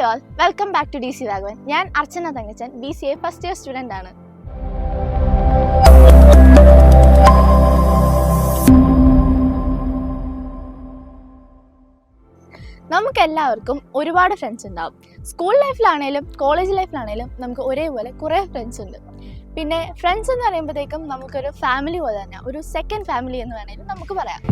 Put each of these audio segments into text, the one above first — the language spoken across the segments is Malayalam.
Hi all, welcome back to DC Raghavan. ഞാൻ Archana Thankachan, BCA first year student ആണ്. നമുക്കെല്ലാവർക്കും ഒരുപാട് ഫ്രണ്ട്സ് ഉണ്ടാവും. സ്കൂൾ ലൈഫിലാണേലും കോളേജ് ലൈഫിലാണേലും നമുക്ക് ഒരേപോലെ കുറേ ഫ്രണ്ട്സ് ഉണ്ട്. പിന്നെ ഫ്രണ്ട്സ് എന്ന് പറയുമ്പോഴത്തേക്കും നമുക്കൊരു ഫാമിലി പോലെ തന്നെ, ഒരു സെക്കൻഡ് ഫാമിലി എന്ന് വേണമെങ്കിലും നമുക്ക് പറയാം.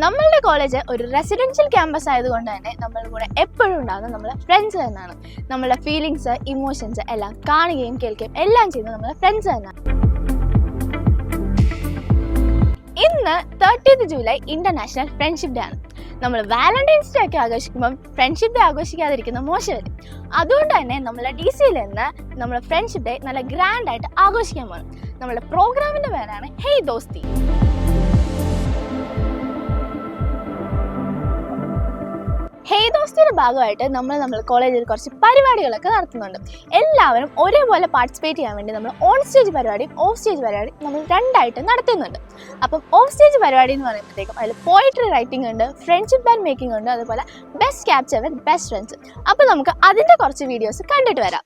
നമ്മളുടെ കോളേജ് ഒരു റെസിഡൻഷ്യൽ ക്യാമ്പസ് ആയതുകൊണ്ട് തന്നെ നമ്മളുടെ കൂടെ എപ്പോഴും ഉണ്ടാകുന്നത് നമ്മളെ ഫ്രണ്ട്സ് തന്നെയാണ്. നമ്മളുടെ ഫീലിങ്സ്, ഇമോഷൻസ് എല്ലാം കാണുകയും കേൾക്കുകയും എല്ലാം ചെയ്യുന്നത് നമ്മളെ ഫ്രണ്ട്സ് തന്നെയാണ്. ഇന്ന് 30th July international friendship day ആണ്. നമ്മൾ വാലന്റൈൻസ് ഡേ ഒക്കെ ആഘോഷിക്കുമ്പം ഫ്രണ്ട്ഷിപ്പ് ഡേ ആഘോഷിക്കാതിരിക്കുന്ന മോശമല്ലേ. അതുകൊണ്ട് തന്നെ നമ്മളെ DCയിൽ നിന്ന് നമ്മളെ ഫ്രണ്ട്ഷിപ്പ് ഡേ നല്ല ഗ്രാൻഡ് ആയിട്ട് ആഘോഷിക്കാൻ പോകും. നമ്മുടെ പ്രോഗ്രാമിന്റെ പേരാണ് ഹേയ് ദോസ്തി. ഹേയ് ദോസ്തിയുടെ ഭാഗമായിട്ട് നമ്മൾ കോളേജിൽ കുറച്ച് പരിപാടികളൊക്കെ നടത്തുന്നുണ്ട്. എല്ലാവരും ഒരേപോലെ പാർട്ടിസിപ്പേറ്റ് ചെയ്യാൻ വേണ്ടി നമ്മൾ ഓൺ സ്റ്റേജ് പരിപാടിയും ഓഫ് സ്റ്റേജ് പരിപാടിയും നമ്മൾ രണ്ടായിട്ട് നടത്തുന്നുണ്ട്. അപ്പം ഓഫ് സ്റ്റേജ് പരിപാടി എന്ന് പറയുമ്പോഴത്തേക്കും അതിൽ പോയിട്രി റൈറ്റിംഗ് ഉണ്ട്, ഫ്രണ്ട്ഷിപ്പ് ആൻഡ് മേക്കിംഗ് ഉണ്ട്, അതുപോലെ ബെസ്റ്റ് ക്യാപ്ചർ വിത്ത് ബെസ്റ്റ് ഫ്രണ്ട്സ്. അപ്പോൾ നമുക്ക് അതിൻ്റെ കുറച്ച് വീഡിയോസ് കണ്ടിട്ട് വരാം.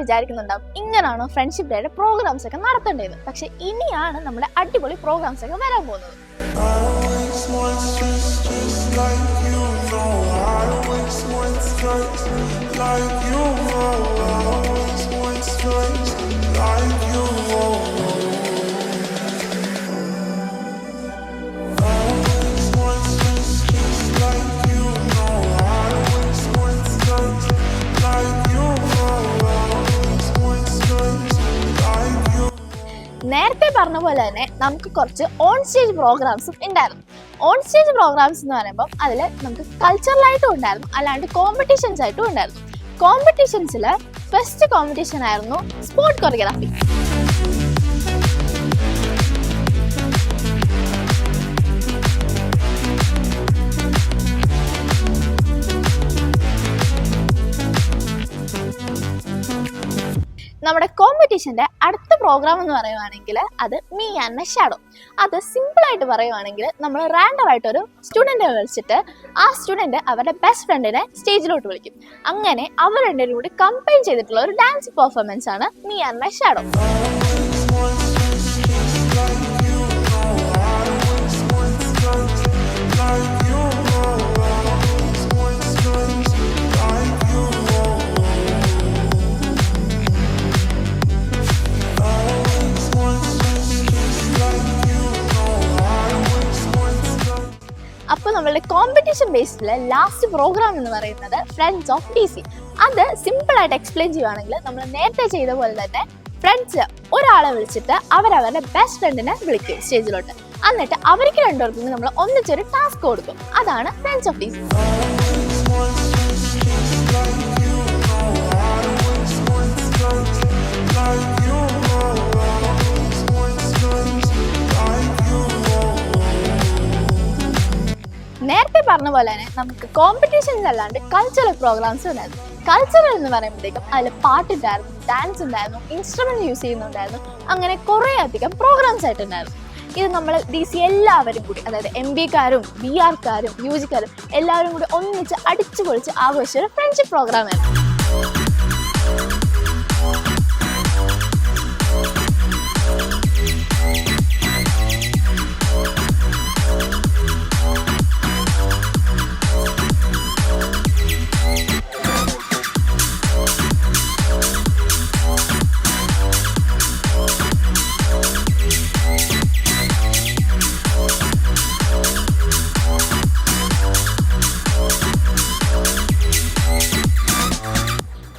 വിചാരിക്കുന്നുണ്ടാവും ഇങ്ങനാണോ ഫ്രണ്ട്ഷിപ്പ് ഡേയുടെ പ്രോഗ്രാംസ് ഒക്കെ നടത്തേണ്ടത്. പക്ഷെ ഇനിയാണ് നമ്മുടെ അടിപൊളി പ്രോഗ്രാംസ് ഒക്കെ വരാൻ പോകുന്നത്. നേരത്തെ പറഞ്ഞ പോലെ തന്നെ നമുക്ക് കുറച്ച് ഓൺ സ്റ്റേജ് പ്രോഗ്രാംസും ഉണ്ടായിരുന്നു. ഓൺ സ്റ്റേജ് പ്രോഗ്രാംസ് എന്ന് പറയുമ്പോൾ അതിൽ നമുക്ക് കൾച്ചറലായിട്ടും ഉണ്ടായിരുന്നു, അല്ലാണ്ട് കോമ്പറ്റീഷൻസ് ആയിട്ടും ഉണ്ടായിരുന്നു. കോമ്പറ്റീഷൻസിൽ ഫസ്റ്റ് കോമ്പറ്റീഷൻ ആയിരുന്നു സ്പോർട്ട് കൊറിയോഗ്രാഫി. നമ്മുടെ കോമ്പറ്റീഷന്റെ അടുത്ത പ്രോഗ്രാം എന്ന് പറയുവാണെങ്കിൽ അത് മീ ആൻഡ് മൈ ഷാഡോ. അത് സിമ്പിളായിട്ട് പറയുവാണെങ്കിൽ നമ്മൾ റാൻഡം ആയിട്ട് ഒരു സ്റ്റുഡൻറ്റിനെ വിളിച്ചിട്ട് ആ സ്റ്റുഡൻറ്റ് അവരുടെ ബെസ്റ്റ് ഫ്രണ്ടിനെ സ്റ്റേജിലോട്ട് വിളിക്കും. അങ്ങനെ അവർ രണ്ടുപേരും കൂടി കമ്പൈൻ ചെയ്തിട്ടുള്ള ഒരു ഡാൻസ് പെർഫോമൻസ് ആണ് മീ ആൻഡ് മൈ ഷാഡോ. അപ്പോൾ നമ്മളുടെ കോമ്പറ്റീഷൻ ബേസ്ഡിലെ ലാസ്റ്റ് പ്രോഗ്രാം എന്ന് പറയുന്നത് ഫ്രണ്ട്സ് ഓഫ് DC. അത് സിമ്പിളായിട്ട് എക്സ്പ്ലെയിൻ ചെയ്യുവാണെങ്കിൽ നമ്മൾ നേരത്തെ ചെയ്ത പോലെ തന്നെ ഫ്രണ്ട്സ് ഒരാളെ വിളിച്ചിട്ട് അവരവരുടെ ബെസ്റ്റ് ഫ്രണ്ടിനെ വിളിക്കും സ്റ്റേജിലോട്ട്. എന്നിട്ട് അവർക്ക് രണ്ടുപേർക്കും നമ്മൾ ഒന്നിച്ചൊരു ടാസ്ക് കൊടുക്കും. അതാണ് ഫ്രണ്ട്സ് ഓഫ് DC. നേരത്തെ പറഞ്ഞ പോലെ തന്നെ നമുക്ക് കോമ്പറ്റീഷൻസ് അല്ലാണ്ട് കൾച്ചറൽ പ്രോഗ്രാംസ് ഉണ്ടായിരുന്നു. കൾച്ചറൽ എന്ന് പറയുമ്പോഴത്തേക്കും അതിൽ പാട്ടുണ്ടായിരുന്നു, ഡാൻസ് ഉണ്ടായിരുന്നു, ഇൻസ്ട്രുമെന്റ് യൂസ് ചെയ്യുന്നുണ്ടായിരുന്നു. അങ്ങനെ കുറേ അധികം പ്രോഗ്രാംസ് ആയിട്ടുണ്ടായിരുന്നു. ഇത് നമ്മൾ DC എല്ലാവരും കൂടി, അതായത് MB-കാരും BR-കാരും UG-കാരും എല്ലാവരും കൂടി ഒന്നിച്ച് അടിച്ചു പൊളിച്ച് ആഘോഷിച്ച ഒരു ഫ്രണ്ട്ഷിപ്പ് പ്രോഗ്രാമായിരുന്നു.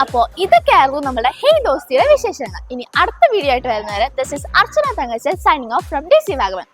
അപ്പോൾ ഇതൊക്കെയായിരുന്നു നമ്മുടെ ഹേയ് ദോസ്തിയുടെ വിശേഷങ്ങൾ. ഇനി അടുത്ത വീഡിയോ ആയിട്ട് വരുന്നവരെ this is Archana Thankachan signing off from DC Raghavan.